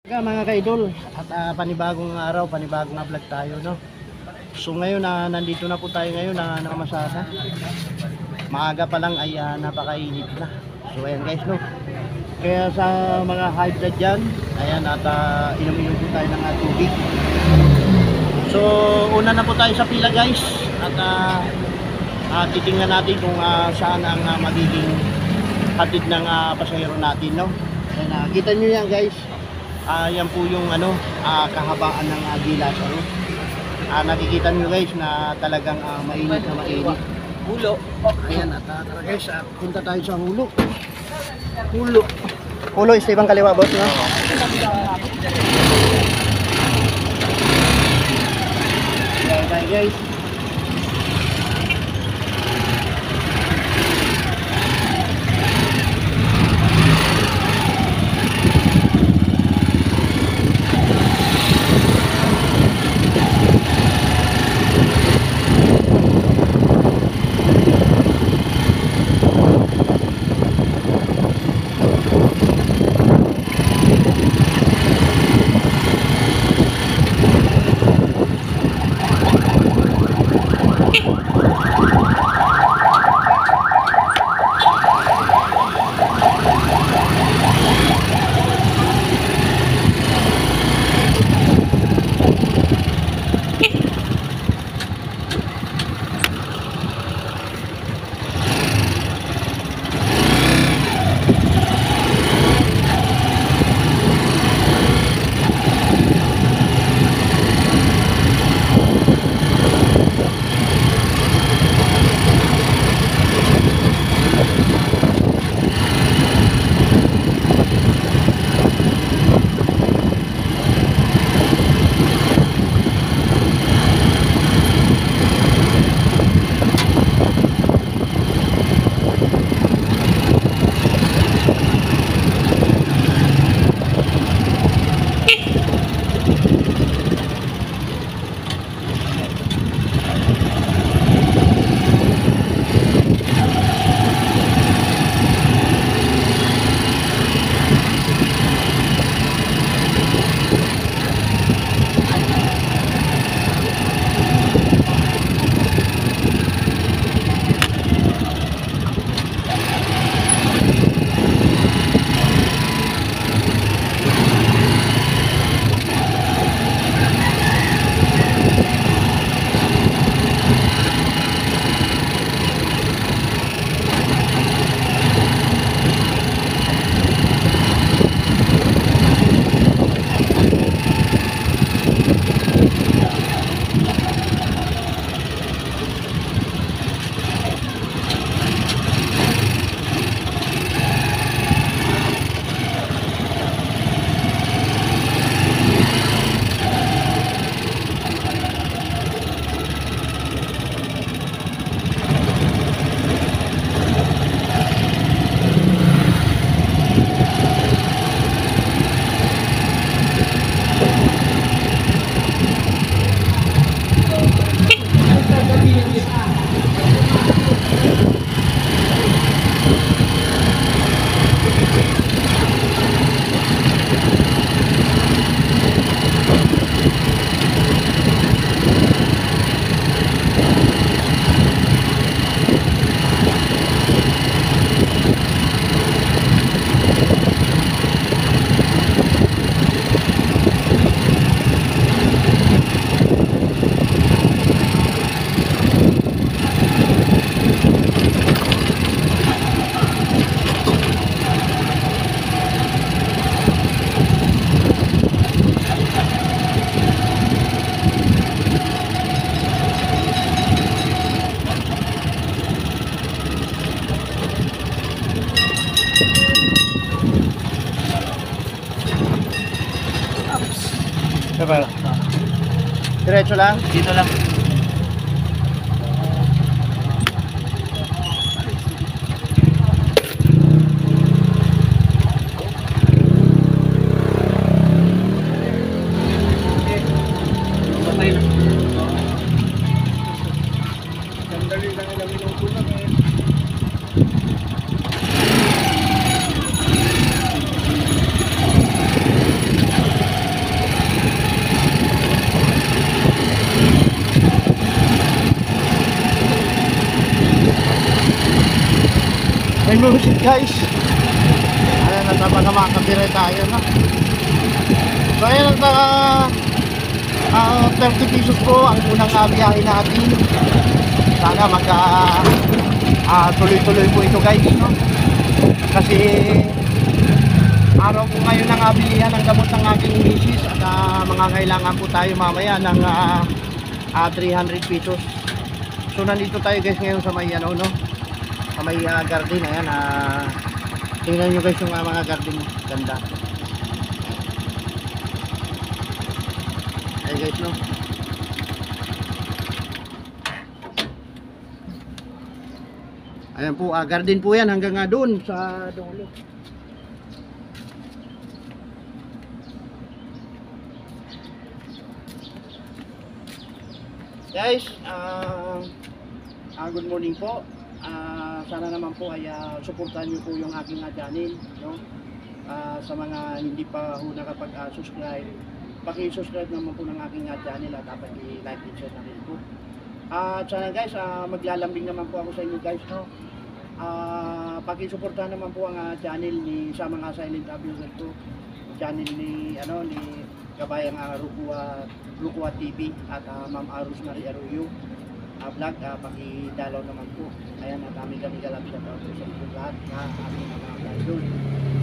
Mga ka-idol, at panibagong araw, panibagong vlog tayo, no? So ngayon nandito na po tayo ngayon na nakamasada. Maaga pa lang ay napakainit na. So ayan guys, no? Kaya sa mga high blood dyan, ayan, at inom-inom po tayo ng tubig. So una na po tayo sa pila guys. At titingnan natin kung saan ang magiging hatid ng pasahero natin, no? Ayan, kita nyo yan guys. Yan po yung kahabaan ng Gilas. Nakikita nyo guys na talagang mainit na mainit. Hulo. Ayan, at tara guys, punta tayo sa Hulo. Hulo. Hulo is ibang kaliwa boss, no? Ayan guys. Diretso lang? Dito lang. Sandali lang ilang minuto lang eh. guys. Ayan, nagpapagkamakapire tayo, no? So ayan, 30 pesos po ang unang biyahe natin. Sana tuloy-tuloy po ito guys, no? Kasi araw po ngayon ng bilihan ng gamot ng aking misis at mga kailangan po tayo mamaya ng 300 pesos. So nandito tayo guys ngayon sa may ano, no? Sa may garden. Ayan, tingnan nyo guys yung mga garden, ganda. Ayan guys, no? Ayan po, garden po yan hanggang doon sa dulo. Guys, good morning po. Sana naman po ay suportahan niyo po yung aking channel, no? Sa mga hindi pa ho nakapag-subscribe, paki-subscribe naman po ng aking channel at paki-like and share na rin po. At sana guys, maglalambing naman po ako sa inyo guys, no? Paki-suportahan naman po ang channel ni sa mga silent viewer ko, channel ni Kabayang Rukua TV at Ma'am Arus Marie Arroyo vlog, paki-dalaw naman po. Ayan, at kami galap sa tao sa inyo lahat na aming mga idol.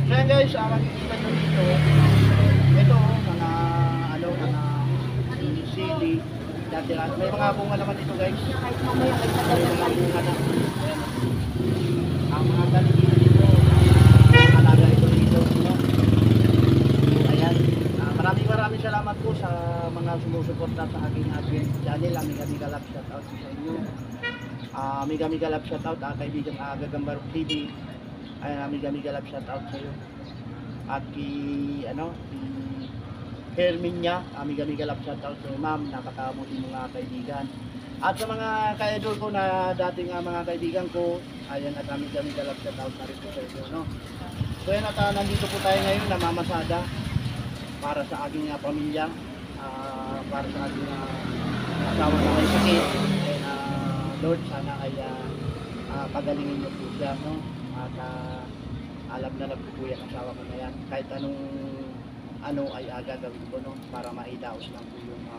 So yan guys, makikita nyo dito, ito mga sili, datirat. May mga bunga naman dito guys. May mga bunga na. Ayan, ang mga galing dito, alaga ito dito, no? Ayan, maraming salamat po sa mga sumusuporta sa aking channel. Aming galap shout out sa inyo. Aming galap shout out kaibigang Gagambarok TV. Ayan, aming galap shout out sa iyo. At ki Hermin niya, aming galap shout out sa iyo, ma'am, nakakamuti mga kaibigan. At sa mga ka-idol ko na dating mga kaibigan ko, ayan, at aming galap shout out na rin po sa inyo, no? So yan, at nandito po tayo ngayon, namamasada para sa aking pamilya, para sa aking asawa na may sakit. Lord, sana ay pagalingin niyo po siya, no? At alam na po yan, asawa ko na yan, kahit anong ay gagawin ko, no? Para maidaos lang po yung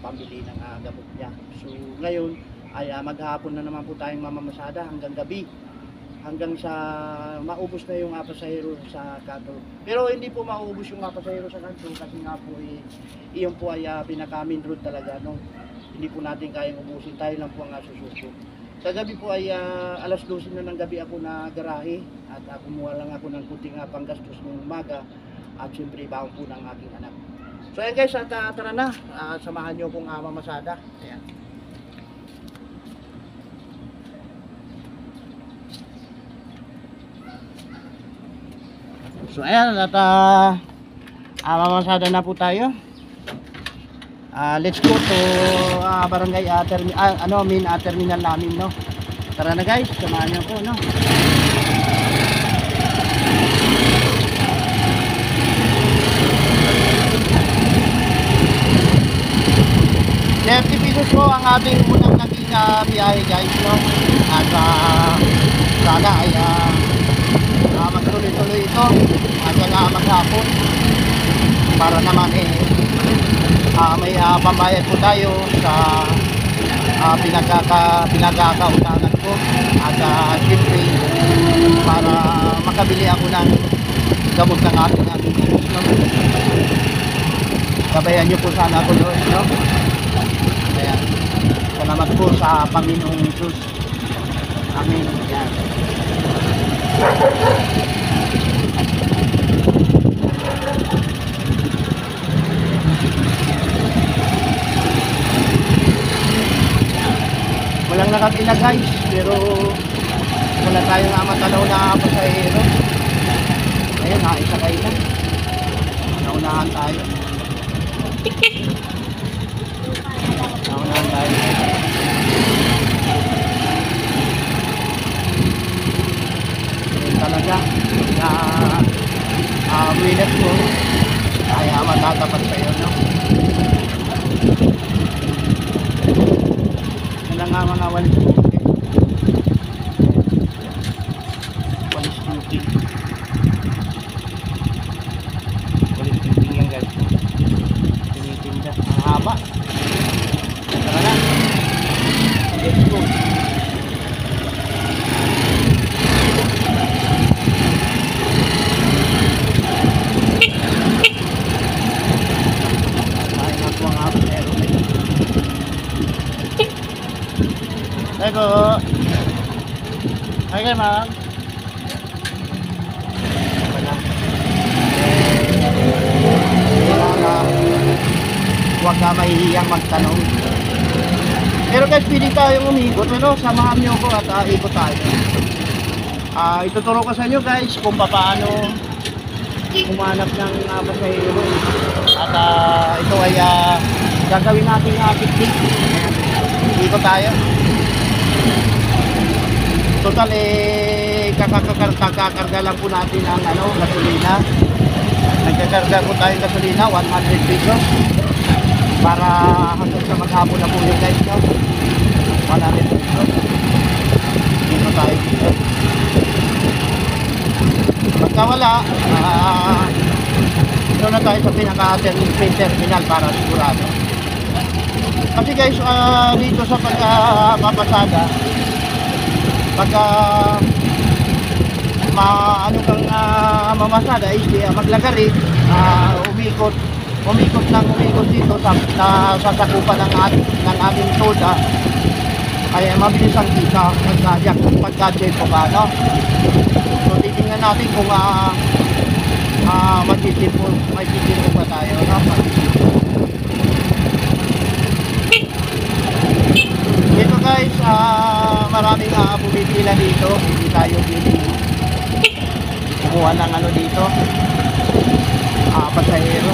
pambili ng gamot niya. So ngayon ay maghapon na naman po tayong mamamasada hanggang gabi, hanggang sa maubos na yung pasahero sa kanto. Pero hindi po maubos yung pasahero sa kanto kasi nga po iyon po ay pinaka-main road talaga, no? Hindi po natin kayang ubusin, tayo lang po ang susuko. Sa gabi po ay alas 12 na ng gabi ako na garahe at kumuha lang ako ng kunting panggastos ng umaga at siyempre baon po ng aking anak. So ayan guys, at tara na, samahan nyo kong mamasada. Ayan. So ayan, at mamasada na po tayo. Let's go to barangay terminal namin, no? Tara na guys, samahan niyo po, no? $30 po ang ating unang naging biyahe guys, no? At sana ay magtuloy-tuloy ito hanggang maghapon para naman may pambayad po tayo sa pinagkakautangan ko at siyempre para makabili ako ng gamot ng aking misis, no? Gabayan nyo po sana ako doon, no? Ayan, salamat po sa Panginoong Jesus. Amen. Ayan. Walang nakapila guys, pero wala tayong matanaw na pasahero. Ayun, nakisakay na. Naunahan tayo. Naunahan tayo. Ayun talaga na winner ko kaya matatapat sa'yo, no? Nga mga walis duty. po. Hi kayo, ma'am. Wala. Huwag ka mahihiyang magtanong. Pero guys, pili tayong umikot. Pero samahan nyo ko at ikot tayo. Ituturo ko sa inyo guys kung paano humanap ng pasahero. At ito ay gagawin natin picnic. Ikot tayo. Total kakakarga lang po natin ang gasolina. Nagkakarga po tayong gasolina 100 pesos para hanggang sa maghapon na po yung guys, no? 100 pesos. Dito tayo dito. Pagka wala, ito na tayo sa pinaka-terminal para sigurado. Kasi guys, dito sa pagpapasada, pagka kang mamasada is maglagari, umikot dito sa sasakupan ng aming toda, ay mabilis ang kita pagka-check po ka, no? So titingnan natin kung magtitipon pa tayo, no? Dito guys, maraming pumipila dito, hindi tayo kumuha ng dito, pasahero.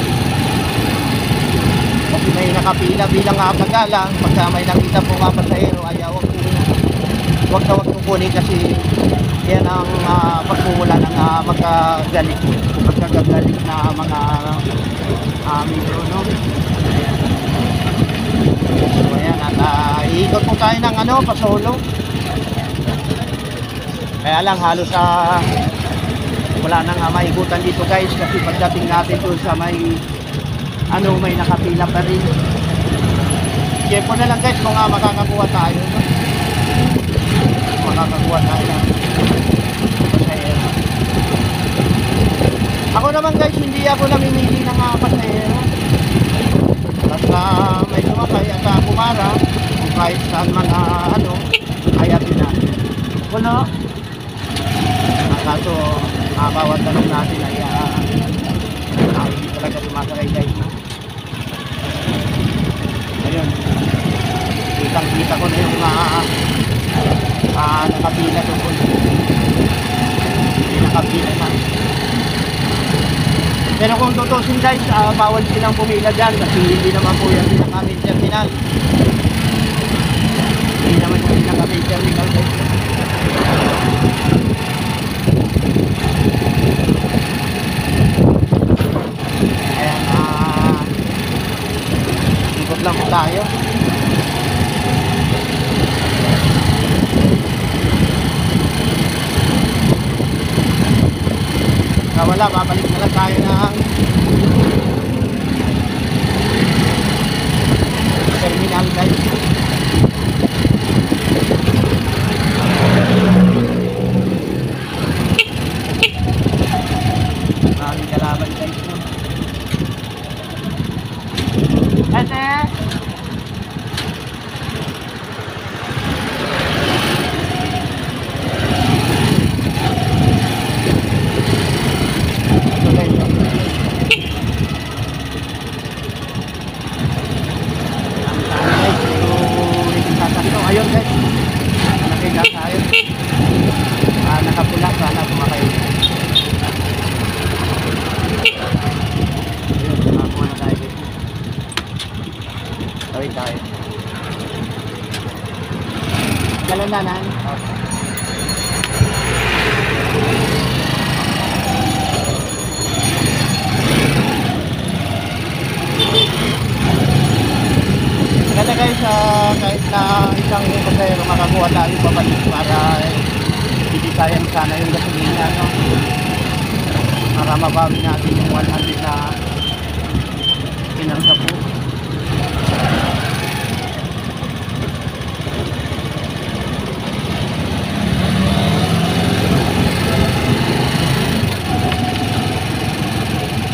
Kasi may nakapila bilang pagalang, pagka may nakita po pasahero, ay wag kukunin kasi yan ang pagmumula ng magkagalit na mga metro, no? So ayan, at iikot po tayo ng pasolo. Kaya lang halos wala nang maikutan dito guys, kasi pagdating natin doon sa may nakapila pa rin. Check po na lang guys kung makakakuha tayo, no? Makakakuha tayo ng pasahero. Ako naman guys, hindi ako namimili ng pasahero. Basta may sumakay at kumara, kung kahit saan man ayatin na. Wala. Kaso bawat tanong natin ay hindi talaga sumasakay guys, no? Ayun, kita ko na yung nakapila doon. Hindi nakapila na. Pero kung tutusin guys, bawal silang pumila dyan kasi hindi naman po yan pinaka-main terminal. Hindi naman yung pinaka-main terminal guys. Ayan, ikot lang po tayo. Wala, babalik na lang tayo ng terminal guys. Maraming kalaban guys. Ate! Ayun guys, nakita tayo. Nakapula, sana kumakayo. Ayun, nakakuha na tayo guys. Tawid tayo. Galandanan. Kaya guys, kahit na isang pasahero makakuha tayo pabalik para hindi sayang sana yung gasolina, no? Para mabawi natin yung 100 na pinangga po.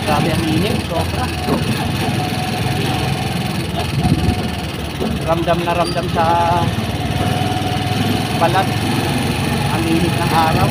Grabe ang init, sobra. Ramdam na ramdam sa balat. Ang init ng araw.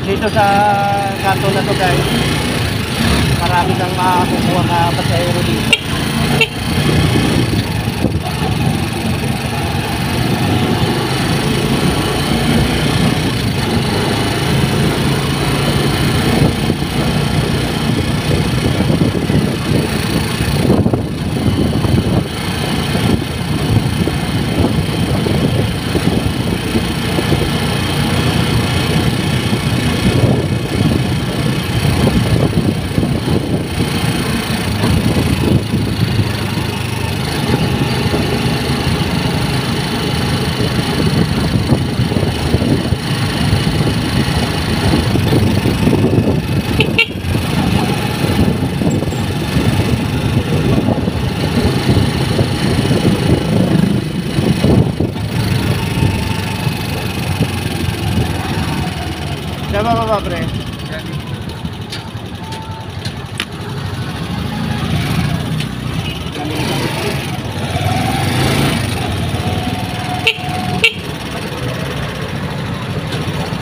Dito sa kanto na to guys, marami kang makakukuha na pasahero dito. Diba ba pre?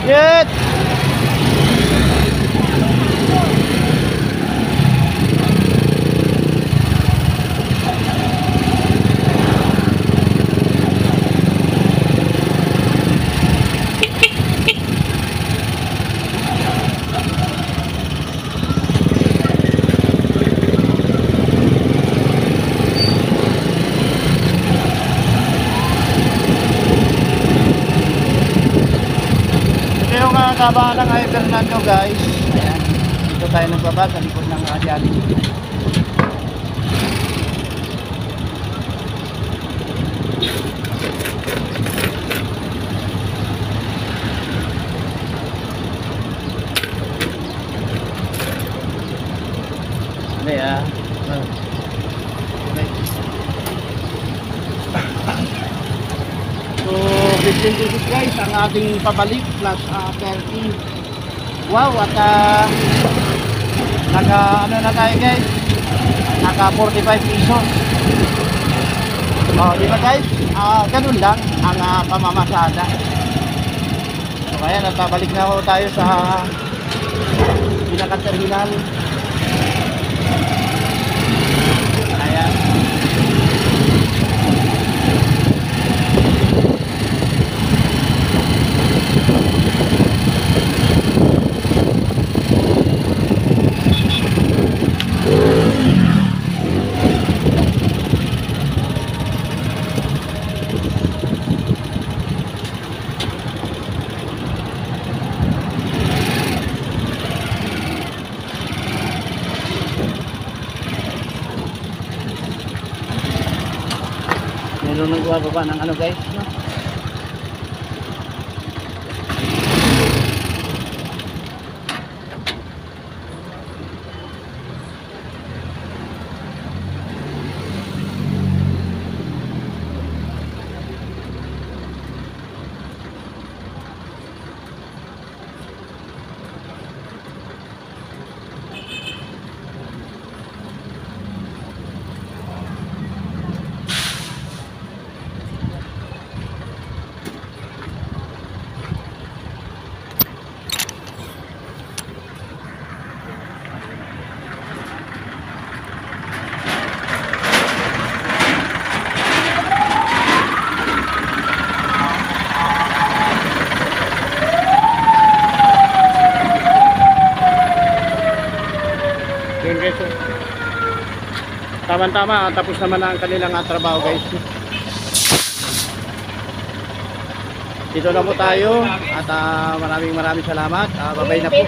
Yet! Yung kabaan ng Ay Fernando guys. Ayan. Dito tayo nagbaba sa likod ng Jollibee. Okay. So 15 pesos guys ang ating pabalik plus 30. Wow, at naka ano na tayo guys, naka 45 pesos. Oh, di ba guys? Ganun lang ang pamamasada. So kaya natabalik na ako tayo sa pinaka-terminal. Ayan. Meron nagbababa ng ano guys, no? Tama-tama, tapos naman na ang kanilang trabaho guys. Dito na po tayo at maraming salamat. Bye-bye na po.